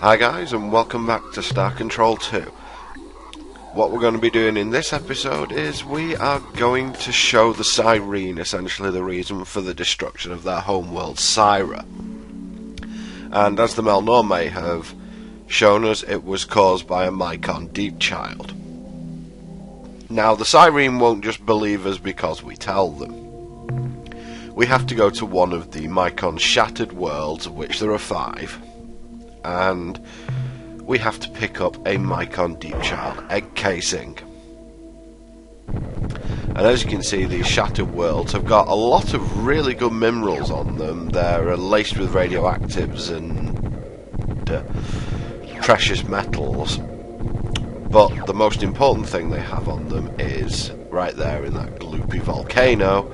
Hi guys, and welcome back to Star Control 2. What we're going to be doing in this episode is we are going to show the Syreen essentially the reason for the destruction of their homeworld Syra. And as the Melnor may have shown us, it was caused by a Mycon deep child. Now the Syreen won't just believe us because we tell them. We have to go to one of the Mycon's shattered worlds, of which there are 5. And we have to pick up a Mycon deep child egg casing. And as you can see, these shattered worlds have got a lot of really good minerals on them. They're laced with radioactives and precious metals. But the most important thing they have on them is, right there in that gloopy volcano,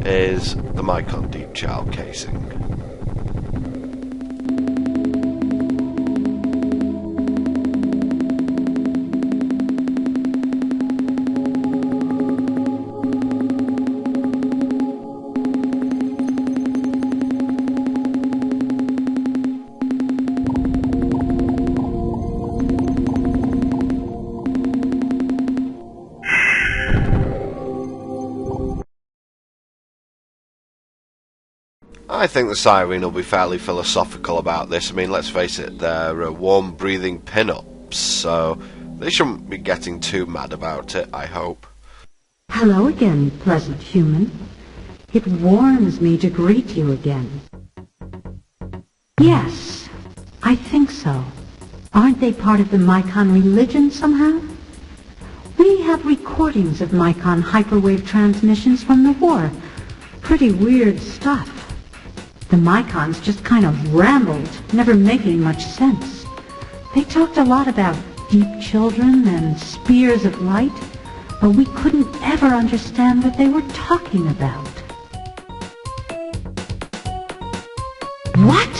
is the Mycon deep child casing. I think the Syreen will be fairly philosophical about this. I mean, let's face it, they're warm-breathing pin-ups, so they shouldn't be getting too mad about it, I hope. Hello again, pleasant human. It warms me to greet you again. Yes, I think so. Aren't they part of the Mycon religion somehow? We have recordings of Mycon hyperwave transmissions from the war. Pretty weird stuff. The Mycons just kind of rambled, never making much sense. They talked a lot about deep children and spears of light, but we couldn't ever understand what they were talking about. What?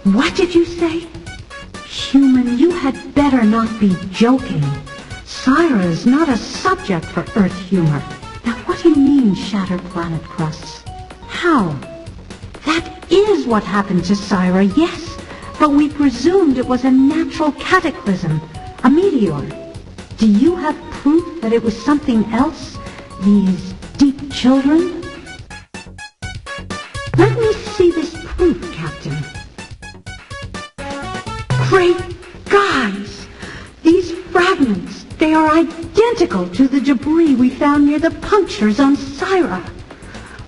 What did you say? Human, you had better not be joking. Syra is not a subject for Earth humor. Now what do you mean, shattered planet crusts? How? That is what happened to Syra, yes, but we presumed it was a natural cataclysm, a meteor. Do you have proof that it was something else? These deep children? Let me see this proof, Captain. Great guys! These fragments, they are identical to the debris we found near the punctures on Syra.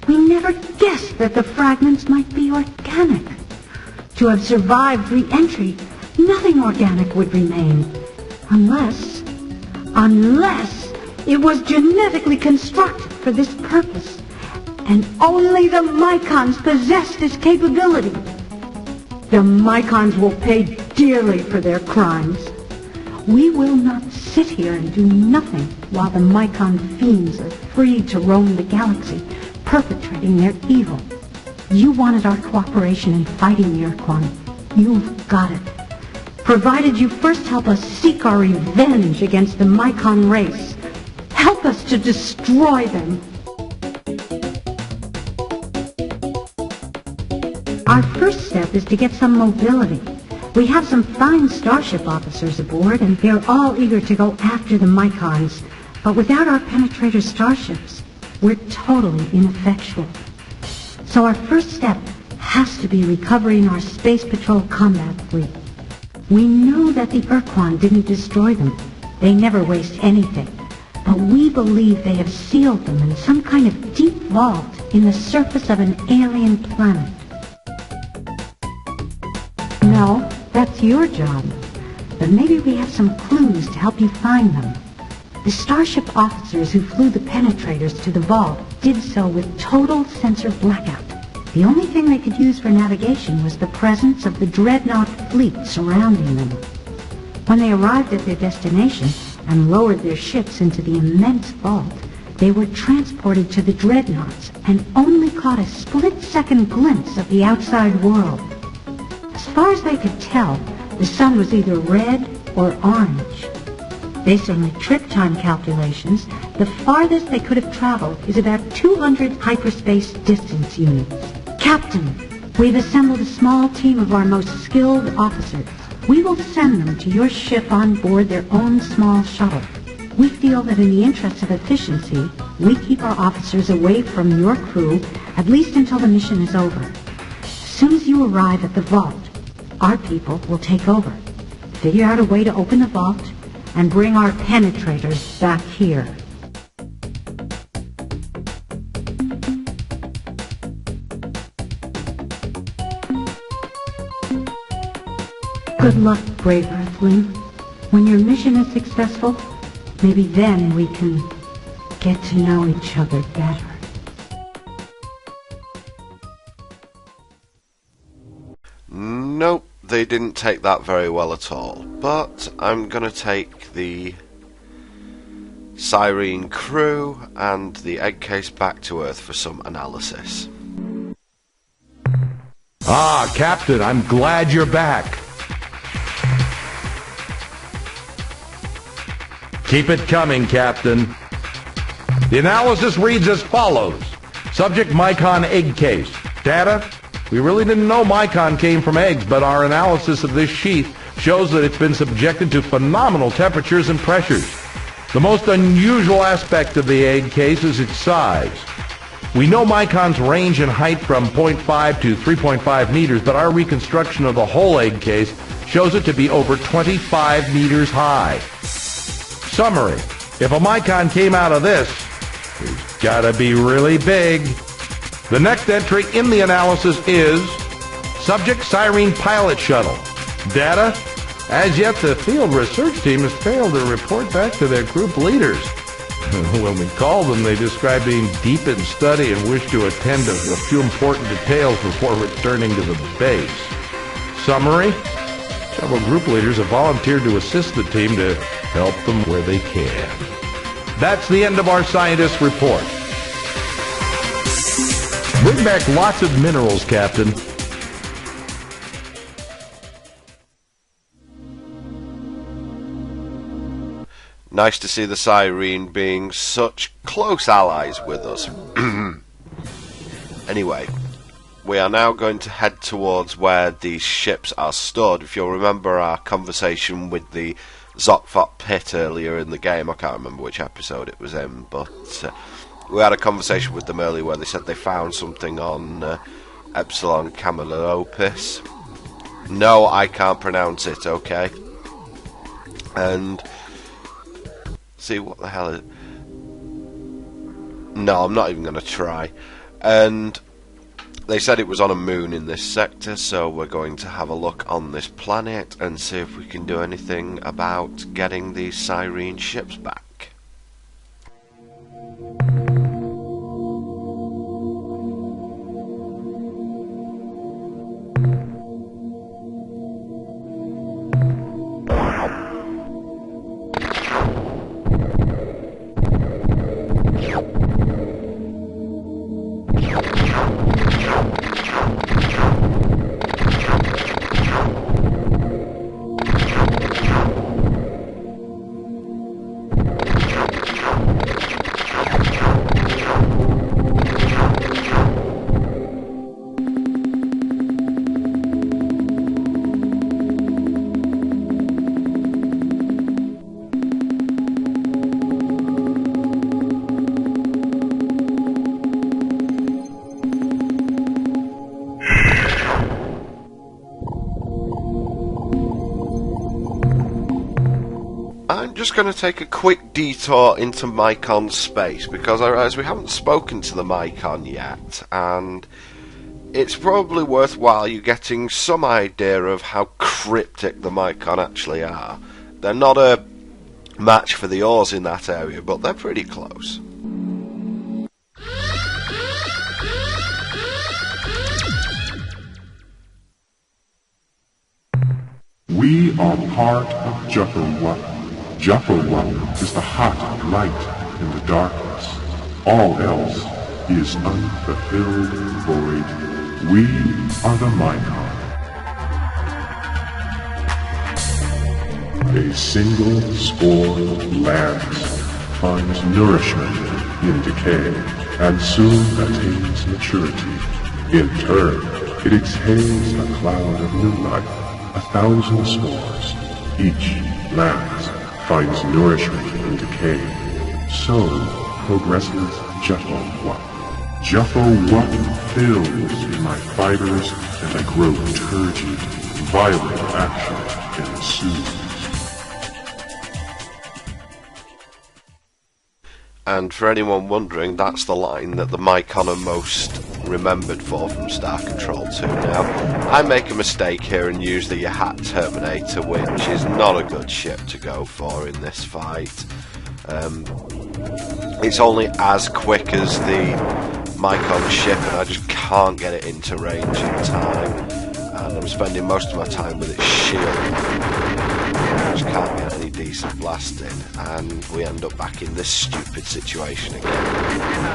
We never guessed that the fragments might be organic. To have survived re-entry, nothing organic would remain. Unless it was genetically constructed for this purpose. And only the Mycons possess this capability. The Mycons will pay dearly for their crimes. We will not sit here and do nothing while the Mycon fiends are free to roam the galaxy, perpetrating their evil. You wanted our cooperation in fighting the Ur-Quan. You've got it. Provided you first help us seek our revenge against the Mycon race. Help us to destroy them. Our first step is to get some mobility. We have some fine starship officers aboard, and they're all eager to go after the Mycons. But without our penetrator starships, we're totally ineffectual. So our first step has to be recovering our Space Patrol combat fleet. We know that the Ur-Quan didn't destroy them. They never waste anything. But we believe they have sealed them in some kind of deep vault in the surface of an alien planet. No, that's your job. But maybe we have some clues to help you find them. The starship officers who flew the penetrators to the vault did so with total sensor blackout. The only thing they could use for navigation was the presence of the dreadnought fleet surrounding them. When they arrived at their destination and lowered their ships into the immense vault, they were transported to the dreadnoughts and only caught a split-second glimpse of the outside world. As far as they could tell, the sun was either red or orange. Based on the trip time calculations, the farthest they could have traveled is about 200 hyperspace distance units. Captain, we've assembled a small team of our most skilled officers. We will send them to your ship on board their own small shuttle. We feel that in the interest of efficiency, we keep our officers away from your crew at least until the mission is over. As soon as you arrive at the vault, our people will take over. Figure out a way to open the vault and bring our penetrators back here. Good luck, brave Earthling. When your mission is successful, maybe then we can get to know each other better. Nope, they didn't take that very well at all. But I'm gonna take the Syreen crew and the egg case back to Earth for some analysis. Ah, Captain, I'm glad you're back. Keep it coming, Captain. The analysis reads as follows. Subject Mycon egg case. Data? We really didn't know Mycon came from eggs, but our analysis of this sheath shows that it's been subjected to phenomenal temperatures and pressures. The most unusual aspect of the egg case is its size. We know Mycon's range in height from 0.5 to 3.5 meters, but our reconstruction of the whole egg case shows it to be over 25 meters high. Summary. If a Mycon came out of this, it's gotta be really big. The next entry in the analysis is Subject Syreen Pilot Shuttle. Data? As yet, the field research team has failed to report back to their group leaders. When we called them, they described being deep in study and wished to attend to a few important details before returning to the base. Summary? Several group leaders have volunteered to assist the team to help them where they can. That's the end of our scientist report. Bring back lots of minerals, Captain. Nice to see the Syreen being such close allies with us. Anyway, we are now going to head towards where these ships are stored. If you'll remember our conversation with the Juffo-Wup pit earlier in the game, I can't remember which episode it was in, but we had a conversation with them earlier where they said they found something on Epsilon Camelopis. No, I can't pronounce it, okay? And see, what the hell is it? No, I'm not even going to try. And they said it was on a moon in this sector, so we're going to have a look on this planet and see if we can do anything about getting these Syreen ships back. I'm just going to take a quick detour into Mycon space because I realise we haven't spoken to the Mycon yet, and it's probably worthwhile you getting some idea of how cryptic the Mycon actually are. They're not a match for the Urs in that area, but they're pretty close. We are part of Juffo-Wup. Juffo-Wup is the hot light in the darkness. All else is unfulfilled void. We are the Mycon. A single spore of lands finds nourishment in decay, and soon attains maturity. In turn, it exhales a cloud of new life, 1,000 spores. Each lands, finds nourishment in decay. So progresses Juffo-Wup. Juffo-Wup fills in my fibers, and I grow turgid. Violent action ensues. And for anyone wondering, that's the line that the Mycon are most remembered for from Star Control 2. Now, I make a mistake here and use the Yahat Terminator, which is not a good ship to go for in this fight. It's only as quick as the Mycon ship, and I just can't get it into range in time. And I'm spending most of my time with its shield. I just can't get any decent blasting, and we end up back in this stupid situation again.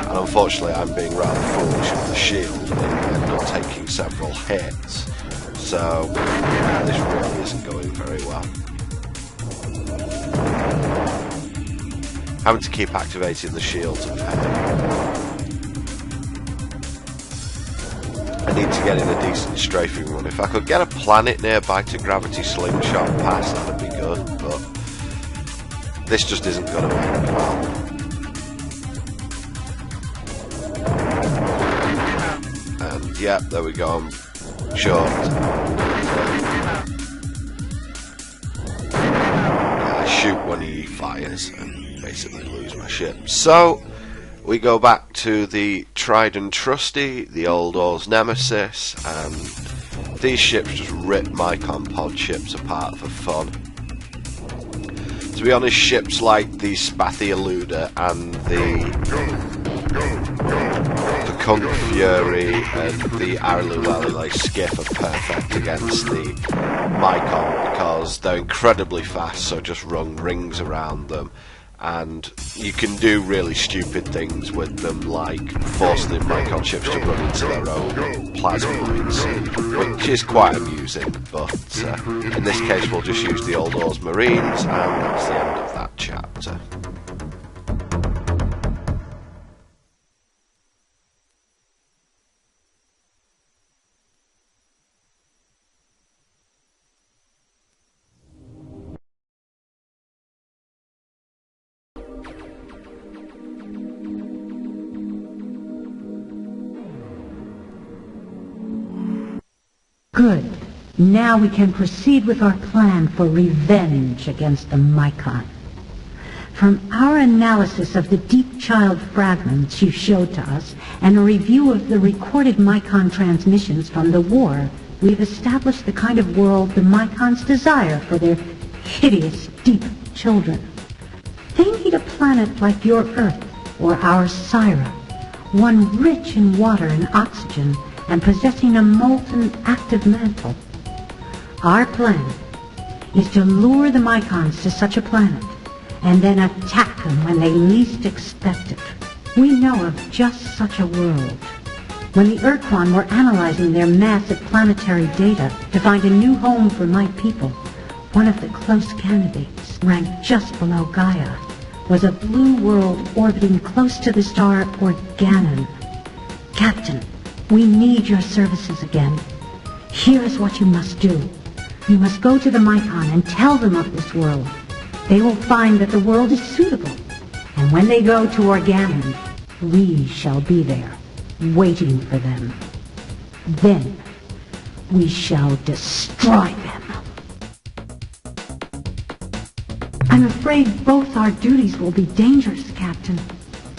And unfortunately I'm being rather foolish with the shield, and end up taking several hits. So this really isn't going very well. Having to keep activating the shield to pay. I need to get in a decent strafing run. If I could get a planet nearby to gravity slingshot past, that'd be good, but this just isn't going to end well. And yeah, there we go, I'm short. Yeah, I shoot when he fires and basically lose my ship. So we go back to the tried and trusty, the old Or's nemesis, and these ships just rip Mycon pod ships apart for fun. To be honest, ships like the Spathi Eluder and the Kung Fury and the Arluwalile Skiff are perfect against the Mycon because they're incredibly fast, so just run rings around them. And you can do really stupid things with them, like forcing the Mycon ships to run into their own plasma mines, which is quite amusing, but in this case we'll just use the old Or's Marines, and that's the end of that chapter. Good. Now we can proceed with our plan for revenge against the Mycon. From our analysis of the deep child fragments you showed to us, and a review of the recorded Mycon transmissions from the war, we've established the kind of world the Mycons desire for their hideous, deep children. They need a planet like your Earth, or our Syra, one rich in water and oxygen, and possessing a molten active mantle. Our plan is to lure the Mycons to such a planet, and then attack them when they least expect it. We know of just such a world. When the Ur-Quan were analyzing their massive planetary data to find a new home for my people, one of the close candidates, ranked just below Gaia, was a blue world orbiting close to the star Organon. Captain, we need your services again. Here is what you must do. You must go to the Mycon and tell them of this world. They will find that the world is suitable. And when they go to Organon, we shall be there, waiting for them. Then, we shall destroy them. I'm afraid both our duties will be dangerous, Captain.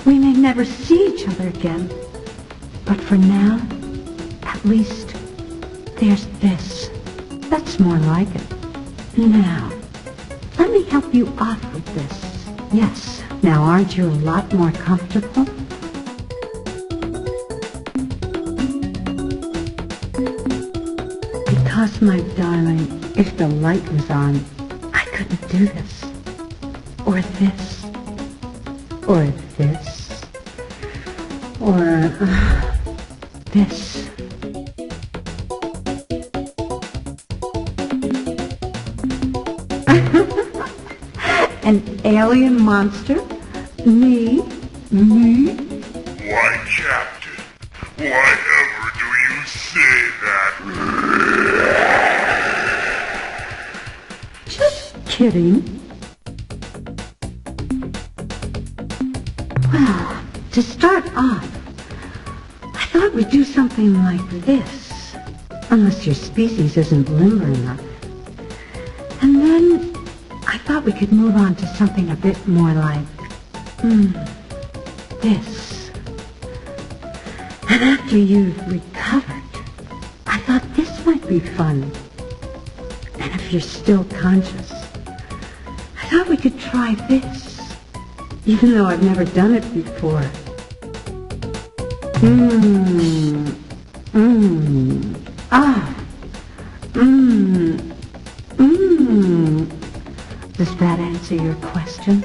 We may never see each other again. But for now, at least, there's this. That's more like it. Now, let me help you off with this. Yes. Now, aren't you a lot more comfortable? Because, my darling, if the light was on, I couldn't do this. Or this. Or this. Or this. An alien monster? Me? Why, Captain, why ever do you say that? kidding. Well, to start off, I thought we'd do something like this, unless your species isn't limber enough. And then I thought we could move on to something a bit more like, this. And after you've recovered, I thought this might be fun. And if you're still conscious, I thought we could try this, even though I've never done it before. Does that answer your question?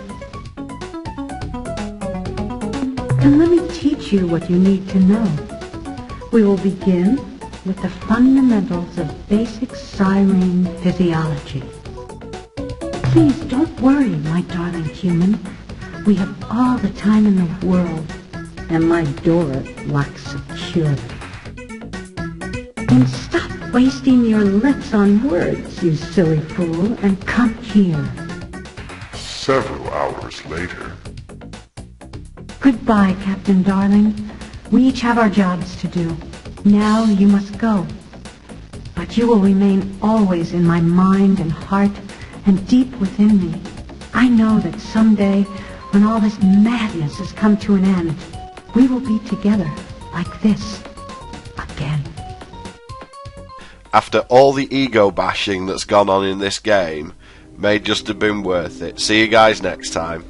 Then let me teach you what you need to know. We will begin with the fundamentals of basic Syreen physiology. Please don't worry, my darling human. We have all the time in the world, and my Dora lacks security. Then stop wasting your lips on words, you silly fool, and come here. Several hours later. Goodbye, Captain Darling. We each have our jobs to do. Now you must go. But you will remain always in my mind and heart and deep within me. I know that someday, when all this madness has come to an end, we will be together like this again. After all the ego bashing that's gone on in this game, may just have been worth it. See you guys next time.